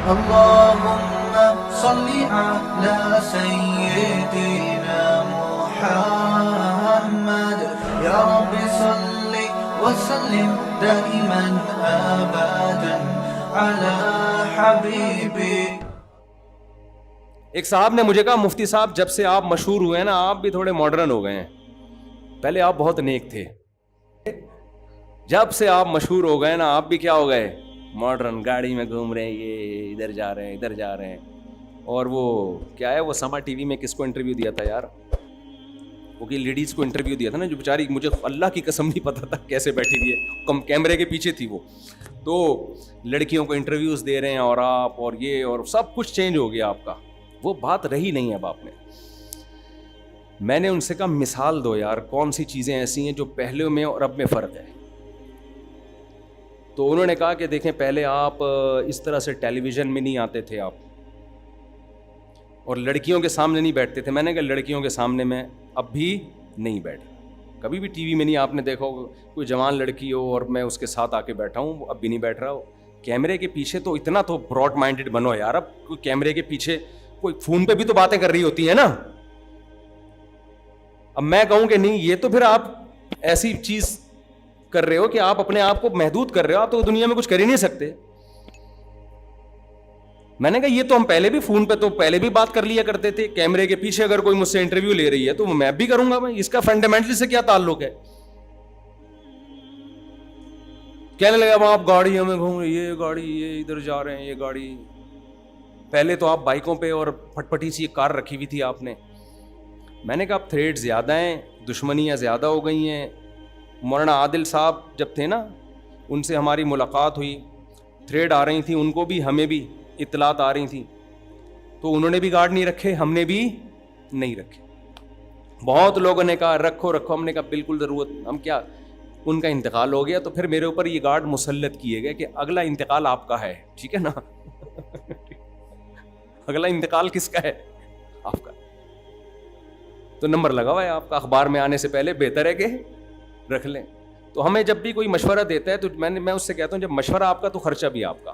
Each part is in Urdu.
اللهم صل على سيدنا محمد يا رب صل وسلم دائما ابدا على حبيبي. ایک صاحب نے مجھے کہا مفتی صاحب جب سے آپ مشہور ہوئے ہیں نا آپ بھی تھوڑے ماڈرن ہو گئے ہیں, پہلے آپ بہت نیک تھے, جب سے آپ مشہور ہو گئے نا آپ بھی کیا ہو گئے ماڈرن, گاڑی میں گھوم رہے ہیں, یہ ادھر جا رہے ہیں ادھر جا رہے ہیں. اور وہ کیا ہے وہ سما ٹی وی میں کس کو انٹرویو دیا تھا یار, وہ کہ لیڈیز کو انٹرویو دیا تھا نا جو بیچاری مجھے اللہ کی قسم نہیں پتا تھا کیسے بیٹھی ہوئی ہے, کیمرے کے پیچھے تھی وہ, تو لڑکیوں کو انٹرویوز دے رہے ہیں اور آپ اور یہ اور سب کچھ چینج ہو گیا آپ کا, وہ بات رہی نہیں اب آپ میں نے ان سے کہا مثال دو یار کون سی چیزیں ایسی ہیں جو پہلے میں اور اب میں فرق ہے. تو انہوں نے کہا کہ دیکھیں پہلے آپ اس طرح سے ٹیلی ویژن میں نہیں آتے تھے آپ اور لڑکیوں کے سامنے نہیں بیٹھتے تھے. میں نے کہا لڑکیوں کے سامنے میں اب بھی نہیں بیٹھا, کبھی بھی ٹی وی میں نہیں آپ نے دیکھا کوئی جوان لڑکی ہو اور میں اس کے ساتھ آ کے بیٹھا ہوں, اب بھی نہیں بیٹھ رہا ہو. کیمرے کے پیچھے تو اتنا تو براڈ مائنڈیڈ بنو یار, اب کوئی کیمرے کے پیچھے کوئی فون پہ بھی تو باتیں کر رہی ہوتی ہے نا. اب میں کہوں کہ نہیں یہ تو پھر آپ ایسی چیز کر رہے ہو کہ آپ اپنے آپ کو محدود کر رہے ہو, آپ تو دنیا میں کچھ کر ہی نہیں سکتے. میں نے کہا یہ تو ہم پہلے بھی فون پہ تو پہلے بھی بات کر لیا کرتے تھے, کیمرے کے پیچھے اگر کوئی مجھ سے انٹرویو لے رہی ہے تو میں بھی کروں گا, اس کا فنڈامنٹلی سے کیا تعلق ہے. کہنے لگا وہاں آپ گاڑیوں میں گھوم رہے, یہ گاڑی یہ ادھر جا رہے ہیں یہ گاڑی. پہلے تو آپ بائکوں پہ اور پھٹ پٹی سی کار رکھی ہوئی تھی آپ نے. میں نے کہا اب تھریڈ زیادہ ہیں, دشمنیاں زیادہ ہو گئی ہیں. مولانا عادل صاحب جب تھے نا ان سے ہماری ملاقات ہوئی, تھریڈ آ رہی تھیں ان کو بھی ہمیں بھی اطلاعات آ رہی تھیں, تو انہوں نے بھی گارڈ نہیں رکھے ہم نے بھی نہیں رکھے. بہت لوگوں نے کہا رکھو رکھو, ہم نے کہا بالکل ضرورت, ہم کیا ان کا انتقال ہو گیا تو پھر میرے اوپر یہ گارڈ مسلط کیے گئے کہ اگلا انتقال آپ کا ہے, ٹھیک ہے نا. اگلا انتقال کس کا ہے, آپ کا. تو نمبر لگا ہوا ہے آپ کا, اخبار میں آنے سے پہلے بہتر ہے کہ رکھ لیں. تو ہمیں جب بھی کوئی مشورہ دیتا ہے تو میں اس سے کہتا ہوں جب مشورہ آپ کا تو خرچہ بھی آپ کا,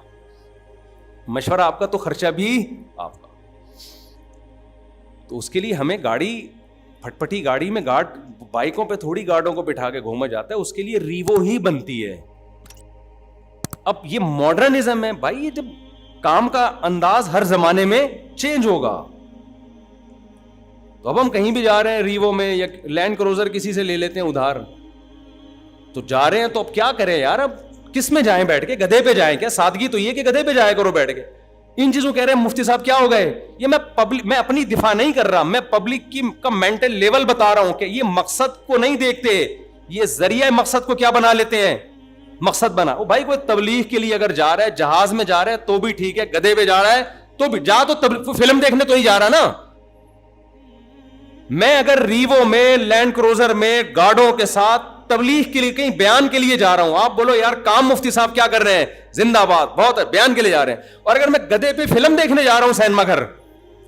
مشورہ آپ کا تو خرچہ بھی آپ کا. تو اس کے لیے ہمیں گاڑی پھٹ پٹی گاڑی میں گارڈ, بائکوں پہ تھوڑی گارڈوں کو بٹھا کے گھوما جاتا ہے, اس کے لیے ریوو ہی بنتی ہے. اب یہ ماڈرنزم ہے بھائی, یہ جب کام کا انداز ہر زمانے میں چینج ہوگا. تو اب ہم کہیں بھی جا رہے ہیں ریوو میں یا لینڈ کروزر کسی سے لے لیتے ہیں ادھار, تو جا رہے ہیں تو اب کیا کریں یار, اب کس میں جائیں بیٹھ کے, گدھے پہ جائیں کیا؟ سادگی تو یہ کہ گدھے پہ جایا کرو بیٹھ کے. ان چیزوں کہہ رہے ہیں مفتی صاحب کیا ہو گئے, یہ میں اپنی دفاع نہیں کر رہا, میں پبلک کی کا مینٹل لیول بتا رہا ہوں کہ یہ مقصد کو نہیں دیکھتے, یہ ذریعہ مقصد کو کیا بنا لیتے ہیں, مقصد بنا. وہ بھائی کوئی تبلیغ کے لیے اگر جا رہا ہے جہاز میں جا رہا ہے تو بھی ٹھیک ہے, گدھے پہ جا رہا ہے تو بھی جا, تو فلم دیکھنے تو ہی جا رہا نا. میں اگر ریوو میں لینڈ کروزر میں گارڈوں کے ساتھ تبلیغ کے لیے کہیں بیان کے لیے جا رہا ہوں, آپ بولو یار کام مفتی صاحب کیا کر رہے ہیں, زندہ باد, بہت ہے, بیان کے لیے جا رہے ہیں. اور اگر میں گدھے پہ فلم دیکھنے جا رہا ہوں سینما گھر,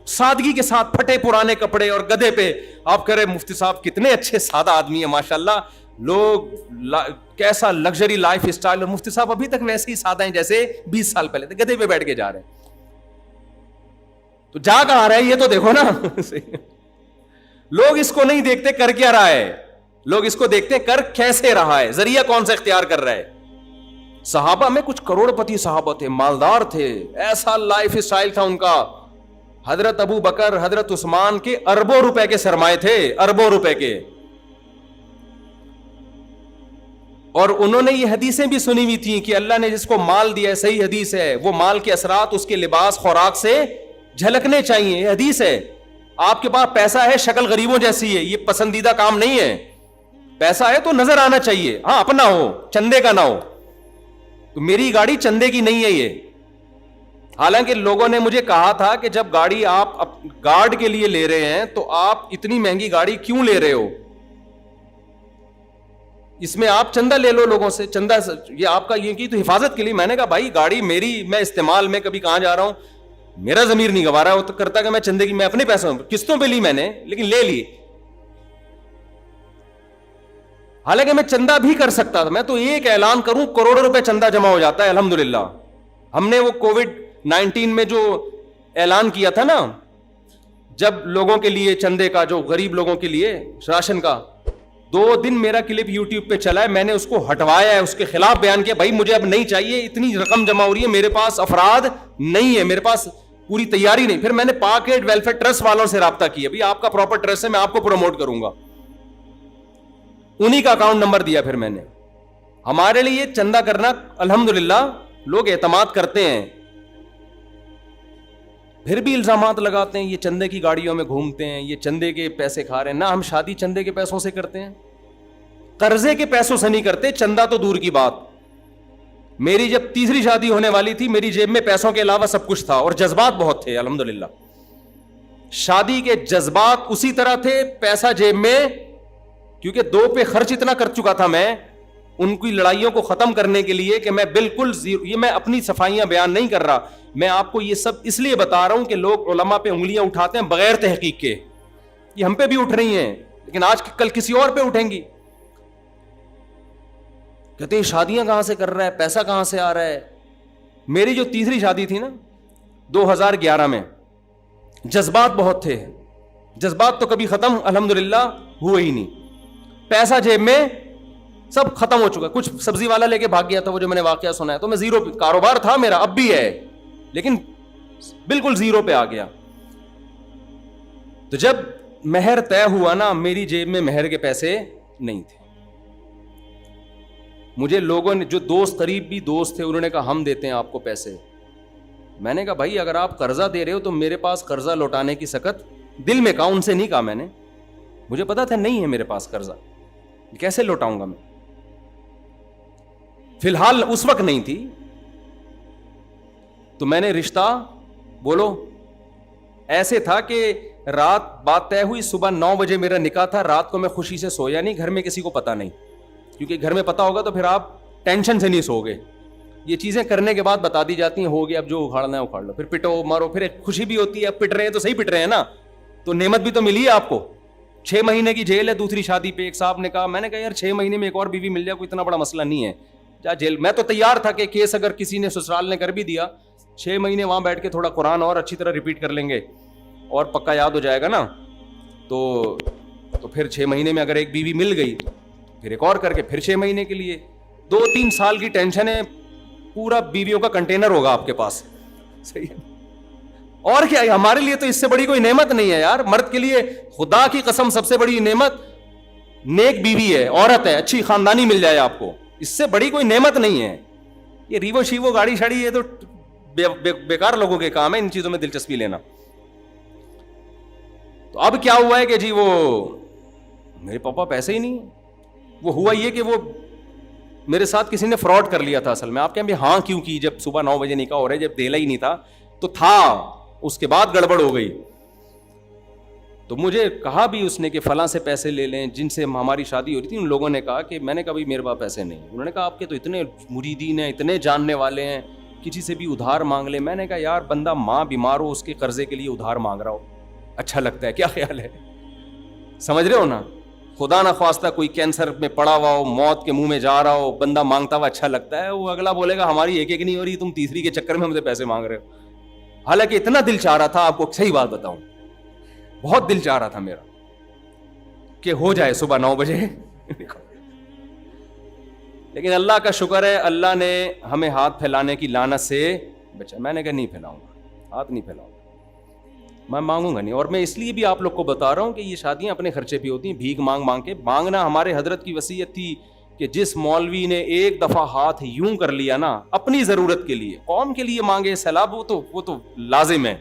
سادگی کے ساتھ پھٹے پرانے کپڑے اور گدھے پہ, آپ کہہ رہے مفتی صاحب کتنے اچھے سادہ آدمی ہیں ماشاءاللہ, لوگ کیسا لگژری لائف اسٹائل, اور مفتی صاحب ابھی تک ویسے ہی سادہ ہیں جیسے 20 سال پہلے تھے, گدھے پہ بیٹھ کے جا رہے ہیں. تو جا کہاں رہا ہے یہ تو دیکھو نا. لوگ اس کو نہیں دیکھتے کر کیا رہا ہے, لوگ اس کو دیکھتے کر کیسے رہا ہے, ذریعہ کون سا اختیار کر رہا ہے. صحابہ میں کچھ کروڑ پتی صحابہ تھے, مالدار تھے, ایسا لائف اسٹائل تھا ان کا. حضرت ابو بکر حضرت عثمان کے اربوں روپے کے سرمائے تھے, اربوں روپے کے. اور انہوں نے یہ حدیثیں بھی سنی ہوئی تھیں کہ اللہ نے جس کو مال دیا ہے, صحیح حدیث ہے, وہ مال کے اثرات اس کے لباس خوراک سے جھلکنے چاہیے, یہ حدیث ہے. آپ کے پاس پیسہ ہے شکل غریبوں جیسی ہے, یہ پسندیدہ کام نہیں ہے. پیسہ ہے تو نظر آنا چاہیے, ہاں اپنا ہو, چندے کا نہ ہو. تو میری گاڑی چندے کی نہیں ہے یہ. حالانکہ لوگوں نے مجھے کہا تھا کہ جب گاڑی آپ گارڈ کے لیے لے رہے ہیں تو آپ اتنی مہنگی گاڑی کیوں لے رہے ہو, اس میں آپ چندہ لے لو لوگوں سے, چندہ یہ آپ کا یہ کی تو حفاظت کے لیے. میں نے کہا بھائی گاڑی میری, میں استعمال میں کبھی کہاں جا رہا ہوں, میرا ضمیر نہیں گوا رہا ہے, وہ تو کرتا کہ میں چندے کی, میں اپنے پیسوں قسطوں پہ لی میں نے, لیکن لے لی. حالانکہ میں چندہ بھی کر سکتا تھا, میں تو ایک اعلان کروں کروڑوں روپے چندہ جمع ہو جاتا ہے الحمدللہ. ہم نے وہ کووڈ 19 میں جو اعلان کیا تھا نا, جب لوگوں کے لیے چندے کا, جو غریب لوگوں کے لیے راشن کا, 2 دن میرا کلپ یوٹیوب پہ چلا ہے, میں نے اس کو ہٹوایا ہے, اس کے خلاف بیان کیا, بھائی مجھے اب نہیں چاہیے, اتنی رقم جمع ہو رہی ہے, میرے پاس افراد نہیں ہے, میرے پاس پوری تیاری نہیں. پھر میں نے پاک ایڈ ویلفیئر ٹرسٹ والوں سے رابطہ کیا, بھائی آپ کا پراپر ٹرسٹ ہے, میں آپ کو پروموٹ کروں گا, انہی کا اکاؤنٹ نمبر دیا. پھر میں نے, ہمارے لیے چندہ کرنا الحمدللہ لوگ اعتماد کرتے ہیں, پھر بھی الزامات لگاتے ہیں, یہ چندے کی گاڑیوں میں گھومتے ہیں, یہ چندے کے پیسے کھا رہے ہیں. نہ, ہم شادی چندے کے پیسوں سے کرتے ہیں, قرضے کے پیسوں سے نہیں کرتے, چندہ تو دور کی بات. میری جب تیسری شادی ہونے والی تھی, میری جیب میں پیسوں کے علاوہ سب کچھ تھا, اور جذبات بہت تھے الحمدللہ. شادی کے جذبات اسی طرح تھے, پیسہ جیب میں, کیونکہ 2 پہ خرچ اتنا کر چکا تھا میں ان کی لڑائیوں کو ختم کرنے کے لیے کہ میں بالکل یہ میں اپنی صفائیاں بیان نہیں کر رہا, میں آپ کو یہ سب اس لیے بتا رہا ہوں کہ لوگ علماء پہ انگلیاں اٹھاتے ہیں بغیر تحقیق کے. یہ ہم پہ بھی اٹھ رہی ہیں, لیکن آج کل کسی اور پہ اٹھیں گی. کہتے ہیں شادیاں کہاں سے کر رہا ہے, پیسہ کہاں سے آ رہا ہے. میری جو تیسری شادی تھی نا 2011 میں, جذبات بہت تھے, جذبات تو کبھی ختم الحمدللہ ہوئے ہی نہیں. پیسہ جیب میں سب ختم ہو چکا, کچھ سبزی والا لے کے بھاگ گیا تھا, وہ جو میں نے واقعہ سنا ہے, تو میں زیرو, کاروبار تھا میرا, اب بھی ہے, لیکن بالکل زیرو پہ آ گیا. تو جب مہر طے ہوا نا, میری جیب میں مہر کے پیسے نہیں تھے. مجھے لوگوں نے, جو دوست, قریب بھی دوست تھے, انہوں نے کہا ہم دیتے ہیں آپ کو پیسے. میں نے کہا بھائی اگر آپ قرضہ دے رہے ہو تو میرے پاس قرضہ لوٹانے کی سکت دل میں کہا, ان سے نہیں کہا میں نے, مجھے پتا تھا نہیں ہے میرے پاس قرضہ, کیسے لوٹاؤں گا میں. فی الحال اس وقت نہیں تھی, تو میں نے رشتہ, بولو, ایسے تھا کہ رات بات طے ہوئی, صبح 9 بجے میرا نکاح تھا, رات کو میں خوشی سے سویا نہیں, گھر میں کسی کو پتا نہیں, کیونکہ گھر میں پتا ہوگا تو پھر آپ ٹینشن سے نہیں سو گے. یہ چیزیں کرنے کے بعد بتا دی جاتی ہیں, ہو گیا اب جو اکھاڑنا ہے اکھاڑ لو, پھر پٹو مارو, پھر ایک خوشی بھی ہوتی ہے, اب پٹ رہے ہیں تو صحیح پٹ رہے ہیں نا, تو نعمت بھی تو ملی ہے آپ کو. 6 مہینے کی جیل ہے دوسری شادی پہ. ایک صاحب نے کہا, میں نے کہا یار 6 مہینے میں ایک اور بیوی مل جائے, کوئی اتنا بڑا مسئلہ نہیں ہے, جا جیل. میں تو تیار تھا کہ کیس اگر کسی نے سسرال نے کر بھی دیا, 6 مہینے وہاں بیٹھ کے تھوڑا قرآن اور اچھی طرح ریپیٹ کر لیں گے اور پکا یاد ہو جائے گا نا, تو پھر 6 مہینے میں اگر ایک بیوی مل گئی, پھر ایک اور کر کے پھر 6 مہینے کے لیے 2-3 سال کی ٹینشن ہے, پورا بیویوں کا کنٹینر ہوگا آپ کے پاس. صحیح ہے, اور کیا ہے, ہمارے لیے تو اس سے بڑی کوئی نعمت نہیں ہے یار. مرد کے لیے خدا کی قسم سب سے بڑی نعمت نیک بیوی ہے, عورت ہے, اچھی خاندانی مل جائے آپ کو, اس سے بڑی کوئی نعمت نہیں ہے. یہ ریوو شیوو گاڑی شاڑی یہ تو بیکار لوگوں کے کام ہے ان چیزوں میں دلچسپی لینا. تو اب کیا ہوا ہے کہ جی وہ میرے پاپا پیسے ہی نہیں. وہ ہوا یہ کہ وہ میرے ساتھ کسی نے فراڈ کر لیا تھا اصل میں. آپ کہیں ہاں کیوں کی, جب صبح 9 بجے نکاح ہو رہا ہے, جب دیلا ہی نہیں تھا تو تھا, اس کے بعد گڑبڑ ہو گئی. تو مجھے کہا بھی اس نے کہ فلاں سے پیسے لے لیں جن سے ہماری شادی ہو رہی تھی. ان لوگوں نے کہا کہ, میں نے کہا بھائی میرے پاس پیسے نہیں. انہوں نے کہا آپ کے تو اتنے مریدین ہیں, اتنے جاننے والے ہیں, کسی سے بھی ادھار مانگ لیں. میں نے کہا یار بندہ ماں بیمار ہو, اس کے قرضے کے لیے ادھار مانگ رہا ہو, اچھا لگتا ہے کیا خیال ہے, سمجھ رہے ہو نا. خدا نہ خواستہ کوئی کینسر میں پڑا ہوا ہو, موت کے منہ میں جا رہا ہو, بندہ مانگتا ہوا اچھا لگتا ہے. وہ اگلا بولے گا ہماری ایک نہیں ہو رہی, تم تیسری کے چکر میں ہم سے پیسے مانگ رہے ہو. حالانکہ اتنا دل چاہ رہا تھا, آپ کو صحیح بات بتاؤں, بہت دل چاہ رہا تھا میرا کہ ہو جائے صبح 9 بجے. لیکن اللہ کا شکر ہے, اللہ نے ہمیں ہاتھ پھیلانے کی لعنت سے بچا. میں نے کہا نہیں پھیلاؤں گا, ہاتھ نہیں پھیلاؤں گا, میں مانگوں گا نہیں. اور میں اس لیے بھی آپ لوگ کو بتا رہا ہوں کہ یہ شادیاں اپنے خرچے پہ ہوتی ہیں, بھیک مانگ مانگ کے. مانگنا ہمارے حضرت کی وصیت تھی کہ جس مولوی نے ایک دفعہ ہاتھ یوں کر لیا نا اپنی ضرورت کے لیے, قوم کے لیے مانگے سیلاب, وہ تو لازم ہے.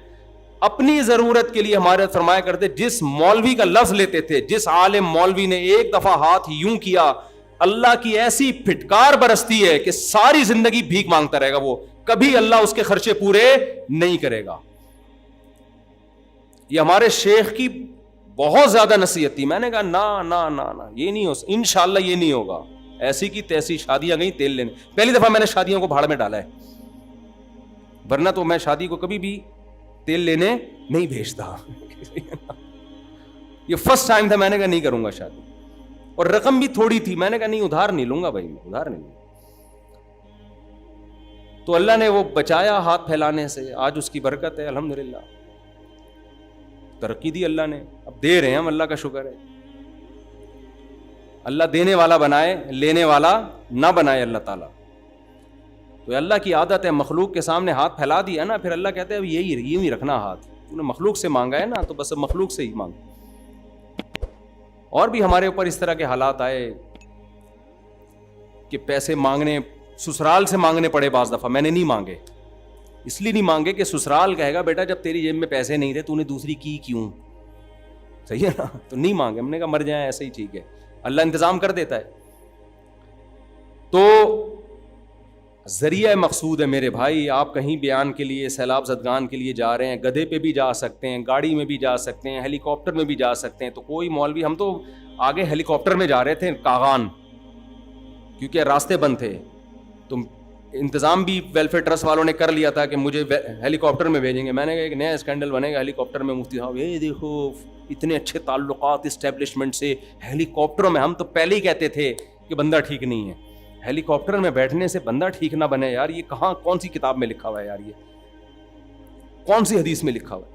اپنی ضرورت کے لیے ہمارے فرمایا کرتے, جس مولوی کا لفظ لیتے تھے, جس عالم مولوی نے ایک دفعہ ہاتھ یوں کیا, اللہ کی ایسی پھٹکار برستی ہے کہ ساری زندگی بھیک مانگتا رہے گا, وہ کبھی اللہ اس کے خرچے پورے نہیں کرے گا. یہ ہمارے شیخ کی بہت زیادہ نصیحت تھی. میں نے کہا نا یہ نہیں ہو, انشاءاللہ یہ نہیں ہوگا. ایسی کی تیسی شادیاں گئی تیل لینے. پہلی دفعہ میں نے شادیوں کو بھاڑ میں ڈالا ہے, ورنہ تو میں شادی کو کبھی بھی تیل لینے نہیں بھیجتا. یہ فرسٹ ٹائم تھا, میں نے کہا نہیں کروں گا شادی. اور رقم بھی تھوڑی تھی, میں نے کہا نہیں ادھار نہیں لوں گا بھائی, میں ادھار نہیں لوں گا. تو اللہ نے وہ بچایا ہاتھ پھیلانے سے, آج اس کی برکت ہے الحمدللہ, ترقی دی اللہ نے, اب دے رہے ہیں ہم, اللہ کا شکر ہے. اللہ دینے والا بنائے, لینے والا نہ بنائے اللہ تعالیٰ. تو اللہ کی عادت ہے مخلوق کے سامنے ہاتھ پھیلا دیا نا, پھر اللہ کہتے ہیں اب یہی رکھنا ہاتھ, تو نے مخلوق سے مانگا ہے نا تو بس مخلوق سے ہی مانگ. اور بھی ہمارے اوپر اس طرح کے حالات آئے کہ پیسے مانگنے, سسرال سے مانگنے پڑے بعض دفعہ. میں نے نہیں مانگے, اس لیے نہیں مانگے کہ سسرال کہے گا بیٹا جب تیری جیب میں پیسے نہیں تھے تو نے دوسری کی کیوں, صحیح ہے نا, تو نہیں مانگے. ہم نے کہا مر جائیں ایسے ہی ٹھیک ہے, اللہ انتظام کر دیتا ہے. تو ذریعہ مقصود ہے میرے بھائی, آپ کہیں بیان کے لیے, سیلاب زدگان کے لیے جا رہے ہیں, گدھے پہ بھی جا سکتے ہیں, گاڑی میں بھی جا سکتے ہیں, ہیلی کاپٹر میں بھی جا سکتے ہیں. تو کوئی مولوی, ہم تو آگے ہیلی کاپٹر میں جا رہے تھے کاغان, کیونکہ راستے بند تھے, تو انتظام بھی ویلفیئر ٹرسٹ والوں نے کر لیا تھا کہ مجھے ہیلی کاپٹر میں بھیجیں گے. میں نے کہا ایک نیا اسکینڈل بنے گا ہیلی کاپٹر میں, مفتی صاحب یہ دیکھو اتنے اچھے تعلقات اسٹیبلشمنٹ سے, ہیلی کاپٹروں میں. ہم تو پہلے ہی کہتے تھے کہ بندہ ٹھیک نہیں ہے, ہیلی کاپٹر میں بیٹھنے سے بندہ ٹھیک نہ بنے. یار یہ کہاں, کون سی کتاب میں لکھا ہوا ہے یار, یہ کون سی حدیث میں لکھا ہوا ہے؟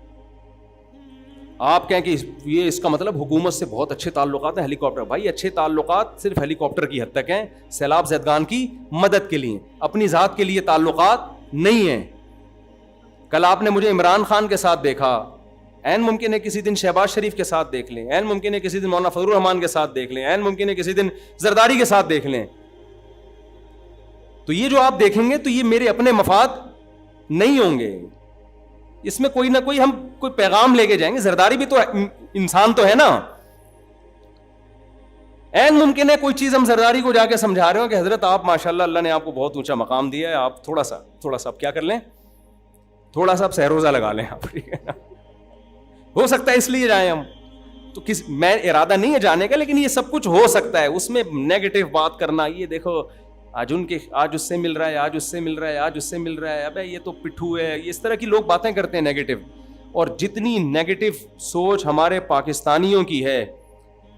آپ کہیں کہ یہ اس کا مطلب حکومت سے بہت اچھے تعلقات ہیں ہیلی کاپٹر. بھائی اچھے تعلقات صرف ہیلی کاپٹر کی حد تک ہیں, سیلاب زدگان کی مدد کے لیے, اپنی ذات کے لیے تعلقات نہیں ہیں. کل آپ نے مجھے عمران خان کے ساتھ دیکھا, این ممکن ہے کسی دن شہباز شریف کے ساتھ دیکھ لیں, این ممکن ہے کسی دن مولانا فضل الرحمان کے ساتھ دیکھ لیں, این ممکن ہے کسی دن زرداری کے ساتھ دیکھ لیں. تو یہ جو آپ دیکھیں گے تو یہ میرے اپنے مفاد نہیں ہوں گے, اس میں کوئی نہ کوئی ہم کوئی پیغام لے کے جائیں گے. زرداری بھی تو انسان تو ہے نا. این ممکن ہے کوئی چیز ہم زرداری کو جا کے سمجھا رہے ہوں کہ حضرت آپ ماشاءاللہ اللہ نے آپ کو بہت اونچا مقام دیا ہے, آپ تھوڑا سا آپ کیا کر لیں, تھوڑا سا آپ سہروزہ لگا لیں آپ, ٹھیک ہے نا, ہو سکتا ہے اس لیے جائیں ہم. تو میں ارادہ نہیں ہے جانے کا, لیکن یہ سب کچھ ہو سکتا ہے. اس میں نیگیٹو بات کرنا, یہ دیکھو آج اس سے مل رہا ہے, آج اس سے مل رہا ہے, آج اس سے مل رہا ہے, ابے یہ تو پٹھو ہے, اس طرح کی لوگ باتیں کرتے ہیں نیگیٹو. اور جتنی نیگیٹو سوچ ہمارے پاکستانیوں کی ہے,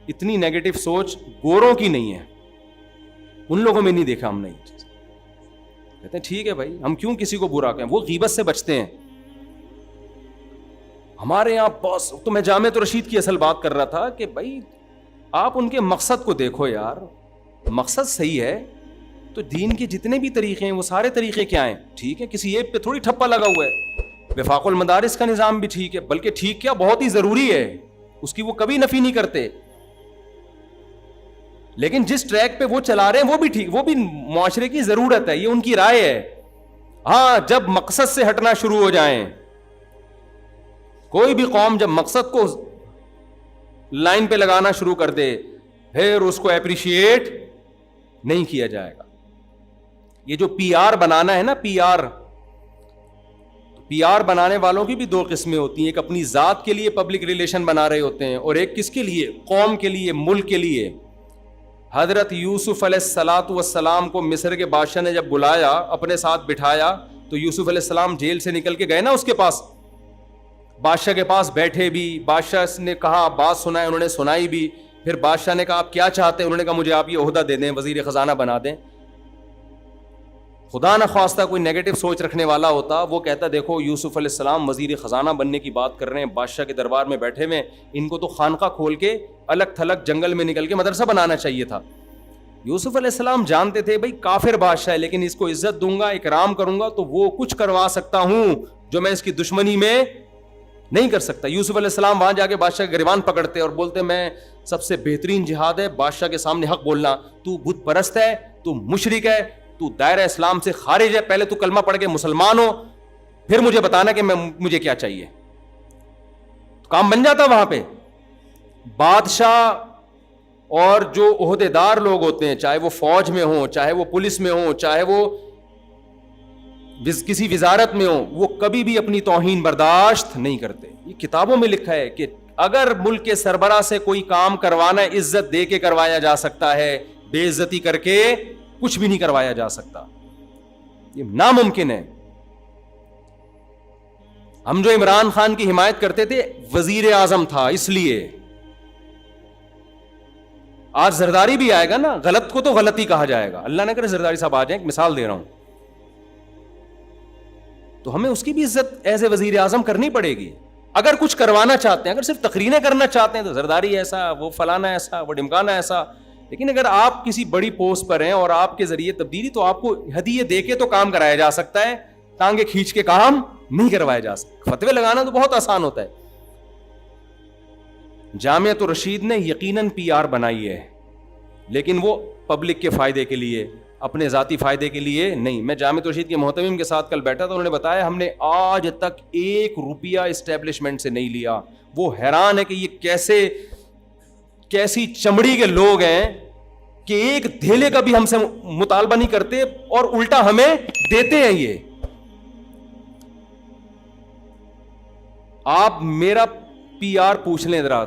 اتنی نیگیٹو سوچ گوروں کی نہیں ہے. ان لوگوں میں نہیں دیکھا ہم نے یہ چیز. کہتے ہیں ٹھیک ہے بھائی, ہم کیوں کسی کو برا کہیں, وہ غیبت سے بچتے ہیں. ہمارے یہاں بس, تو میں جامعۃ رشید کی اصل بات کر رہا تھا کہ بھائی آپ ان کے مقصد کو دیکھو یار, مقصد صحیح ہے تو دین کے جتنے بھی طریقے ہیں وہ سارے طریقے کیا ہیں, ٹھیک ہے, کسی ایک پہ تھوڑی ٹھپا لگا ہوا ہے. وفاق المدارس کا نظام بھی ٹھیک ہے, بلکہ ٹھیک کیا بہت ہی ضروری ہے, اس کی وہ کبھی نفی نہیں کرتے. لیکن جس ٹریک پہ وہ چلا رہے ہیں وہ بھی ٹھیک, وہ بھی معاشرے کی ضرورت ہے, یہ ان کی رائے ہے. ہاں جب مقصد سے ہٹنا شروع ہو جائیں, کوئی بھی قوم جب مقصد کو لائن پہ لگانا شروع کر دے, پھر اس کو اپریشیٹ نہیں کیا جائے گا. یہ جو پی آر بنانا ہے نا, پی آر بنانے والوں کی بھی دو قسمیں ہوتی ہیں. ایک اپنی ذات کے لیے پبلک ریلیشن بنا رہے ہوتے ہیں, اور ایک کس کے لیے, قوم کے لیے, ملک کے لیے. حضرت یوسف علیہ السلام کو مصر کے بادشاہ نے جب بلایا, اپنے ساتھ بٹھایا, تو یوسف علیہ السلام جیل سے نکل کے گئے نا اس کے پاس, بادشاہ کے پاس بیٹھے بھی, بادشاہ نے کہا بات سنائے, انہوں نے سنائی بھی. پھر بادشاہ نے کہا آپ کیا چاہتے ہیں, انہوں نے کہا مجھے آپ یہ عہدہ دے دیں, وزیر خزانہ بنا دیں. خدا نہ خواستہ کوئی نیگیٹو سوچ رکھنے والا ہوتا, وہ کہتا دیکھو یوسف علیہ السلام وزیر خزانہ بننے کی بات کر رہے ہیں, بادشاہ کے دربار میں بیٹھے ہوئے, ان کو تو خانقاہ کھول کے الگ تھلگ جنگل میں نکل کے مدرسہ بنانا چاہیے تھا. یوسف علیہ السلام جانتے تھے بھائی کافر بادشاہ ہے, لیکن اس کو عزت دوں گا, اکرام کروں گا تو وہ کچھ کروا سکتا ہوں جو میں اس کی دشمنی میں نہیں کر سکتا. یوسف علیہ السلام وہاں جا کے بادشاہ کا گریبان پکڑتے اور بولتے میں سب سے بہترین جہاد ہے بادشاہ کے سامنے حق بولنا, تو بت پرست ہے, تو مشرک ہے, تو دائرہ اسلام سے خارج ہے, پہلے تو کلمہ پڑھ کے مسلمان ہو, پھر مجھے بتانا کہ مجھے کیا چاہیے. تو کام بن جاتا وہاں پہ. بادشاہ اور جو عہدے دار لوگ ہوتے ہیں, چاہے وہ فوج میں ہوں, چاہے وہ پولیس میں ہوں, چاہے وہ کسی وزارت میں ہوں, وہ کبھی بھی اپنی توہین برداشت نہیں کرتے. یہ کتابوں میں لکھا ہے کہ اگر ملک کے سربراہ سے کوئی کام کروانا ہے, عزت دے کے کروایا جا سکتا ہے, بے عزتی کر کے کچھ بھی نہیں کروایا جا سکتا, یہ ناممکن ہے. ہم جو عمران خان کی حمایت کرتے تھے, وزیر اعظم تھا اس لیے. آج زرداری بھی آئے گا نا, غلط کو تو غلط ہی کہا جائے گا. اللہ نے کرے زرداری صاحب آ جائیں, ایک مثال دے رہا ہوں. تو ہمیں اس کی بھی عزت ایز اے وزیر اعظم کرنی پڑے گی. اگر کچھ کروانا چاہتے ہیں, اگر صرف تقریریں کرنا چاہتے ہیں تو زرداری ایسا, وہ فلانا ایسا, وہ ڈمکانا ایسا. لیکن اگر آپ کسی بڑی پوسٹ پر ہیں اور آپ کے ذریعے تبدیلی, تو آپ کو ہدیے دے کے تو کام کرایا جا سکتا ہے, ٹانگیں کھینچ کے کام نہیں کروایا جا سکتا. فتوے لگانا تو بہت آسان ہوتا ہے. جامعۃ الرشید نے یقیناً PR بنائی ہے, لیکن وہ پبلک کے فائدے کے لیے, اپنے ذاتی فائدے کے لیے نہیں. میں جامعۃ الرشید کے محتمم کے ساتھ کل بیٹھا تھا, انہوں نے بتایا ہم نے آج تک 1 روپیہ اسٹیبلشمنٹ سے نہیں لیا. وہ حیران ہے کہ یہ کیسی چمڑی کے لوگ ہیں کہ ایک دھیلے کا بھی ہم سے مطالبہ نہیں کرتے اور الٹا ہمیں دیتے ہیں. یہ آپ میرا PR پوچھ لیں ذرا,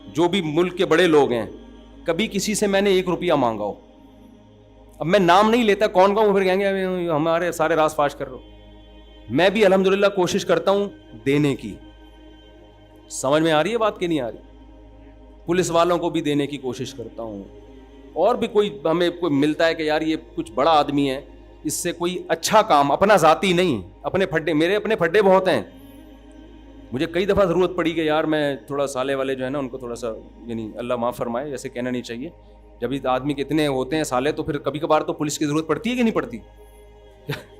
جو بھی ملک کے بڑے لوگ ہیں, کبھی کسی سے میں نے 1 روپیہ مانگا ہو. اب میں نام نہیں لیتا کون کون, پھر کہیں گے ہمارے سارے راز فاش کر رہے ہو. میں بھی الحمدللہ کوشش کرتا ہوں دینے کی. سمجھ میں آ رہی ہے بات کہ نہیں آ رہی؟ پولیس والوں کو بھی دینے کی کوشش کرتا ہوں, اور بھی کوئی ہمیں کوئی ملتا ہے کہ یار یہ کچھ بڑا آدمی ہے, اس سے کوئی اچھا کام, اپنا ذاتی نہیں, اپنے پھڈے, میرے اپنے پھڈے بہت ہیں. مجھے کئی دفعہ ضرورت پڑی کہ یار میں تھوڑا سالے والے جو ہے نا ان کو تھوڑا سا, یعنی اللہ معاف فرمائے, ایسے کہنا نہیں چاہیے, جب اس آدمی کے اتنے ہوتے ہیں سالے تو پھر کبھی کبھار تو پولیس کی ضرورت پڑتی ہے کہ نہیں پڑتی؟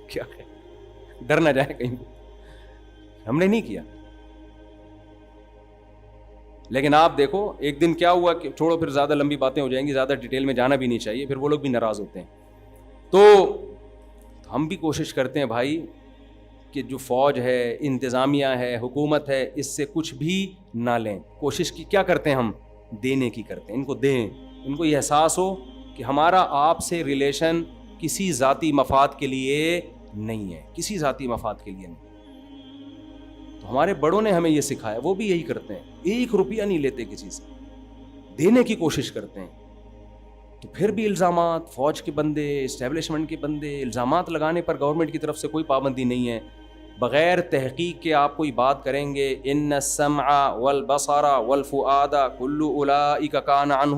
کیا ہے, ڈر نہ جائے کہیں. ہم نے نہیں کیا. لیکن آپ دیکھو ایک دن کیا ہوا کہ, چھوڑو پھر زیادہ لمبی باتیں ہو جائیں گی, زیادہ ڈیٹیل میں جانا بھی نہیں چاہیے, پھر وہ لوگ بھی ناراض ہوتے ہیں. تو ہم بھی کوشش کرتے ہیں بھائی کہ جو فوج ہے, انتظامیہ ہے, حکومت ہے, اس سے کچھ بھی نہ لیں. کوشش کی کیا کرتے ہیں ہم, دینے کی کرتے ہیں. ان کو دیں, ان کو یہ احساس ہو کہ ہمارا آپ سے ریلیشن کسی ذاتی مفاد کے لیے نہیں ہے, کسی ذاتی مفاد کے لیے نہیں. تو ہمارے بڑوں نے ہمیں یہ سکھایا, وہ بھی یہی کرتے ہیں. 1 روپیہ نہیں لیتے کسی سے, دینے کی کوشش کرتے ہیں. تو پھر بھی الزامات, فوج کے بندے, اسٹیبلشمنٹ کے بندے, الزامات لگانے پر گورنمنٹ کی طرف سے کوئی پابندی نہیں ہے. بغیر تحقیق کے آپ کوئی بات کریں گے, ان السمع والبصر والفؤاد کل اولئک کان عنہ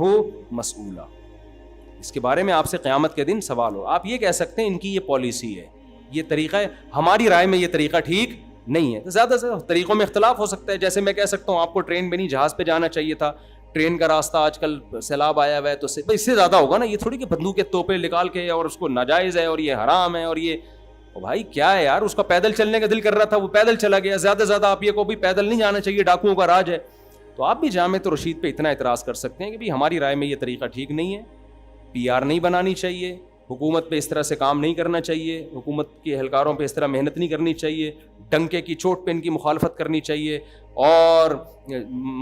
مسئولا. اس کے بارے میں آپ سے قیامت کے دن سوال ہو. آپ یہ کہہ سکتے ہیں ان کی یہ پالیسی ہے, یہ طریقہ ہے, ہماری رائے میں یہ طریقہ ٹھیک نہیں ہے. تو زیادہ سے طریقوں میں اختلاف ہو سکتا ہے. جیسے میں کہہ سکتا ہوں آپ کو ٹرین پہ نہیں جہاز پہ جانا چاہیے تھا, ٹرین کا راستہ آج کل سیلاب آیا ہوا ہے تو اس سے زیادہ ہوگا نا. یہ تھوڑی کہ بندوق کے توپے نکال کے اور اس کو ناجائز ہے اور یہ حرام ہے اور یہ, بھائی کیا ہے یار, اس کا پیدل چلنے کا دل کر رہا تھا, وہ پیدل چلا گیا. زیادہ سے زیادہ آپ یہ کو بھی پیدل نہیں جانا چاہیے, ڈاکوؤں کا راج ہے. تو آپ بھی جامعۃ الرشید پہ اتنا اعتراض کر سکتے ہیں کہ ہماری رائے میں یہ طریقہ ٹھیک نہیں ہے, PR نہیں بنانی چاہیے, حکومت پہ اس طرح سے کام نہیں کرنا چاہیے, حکومت کے اہلکاروں پہ اس طرح محنت نہیں کرنی چاہیے, ڈنکے کی چوٹ پہ ان کی مخالفت کرنی چاہیے, اور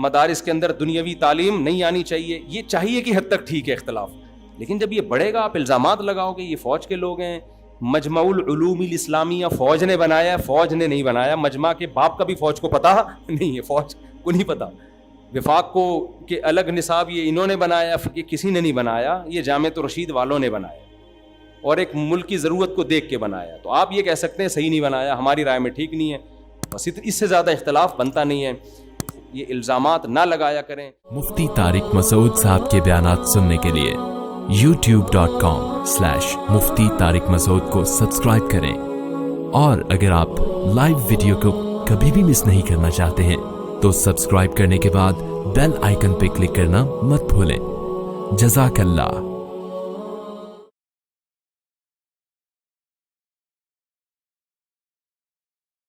مدارس کے اندر دنیاوی تعلیم نہیں آنی چاہیے. یہ چاہیے کہ حد تک ٹھیک ہے اختلاف. لیکن جب یہ بڑھے گا, آپ الزامات لگاؤ گے یہ فوج کے لوگ ہیں, مجمع العلوم الاسلامیہ فوج نے بنایا, فوج نے نہیں بنایا. مجمع کے باپ کا بھی فوج کو پتا نہیں ہے, فوج کو نہیں پتا. وفاق کو کہ الگ نصاب یہ انہوں نے بنایا, یہ کسی نے نہیں بنایا, یہ جامعۃ الرشید والوں نے بنایا اور ایک ملک کی ضرورت کو دیکھ کے بنایا. تو آپ یہ کہہ سکتے ہیں صحیح نہیں بنایا, ہماری رائے میں ٹھیک نہیں ہے, بس اس سے زیادہ اختلاف بنتا نہیں ہے. یہ الزامات نہ لگایا کریں. مفتی طارق مسعود صاحب کے بیانات سننے کے لیے youtube.com/مفتی طارق مسعود کو سبسکرائب کریں, اور اگر آپ لائیو ویڈیو کو کبھی بھی مس نہیں کرنا چاہتے ہیں تو سبسکرائب کرنے کے بعد بیل آئیکن پہ کلک کرنا مت بھولیں. جزاک اللہ.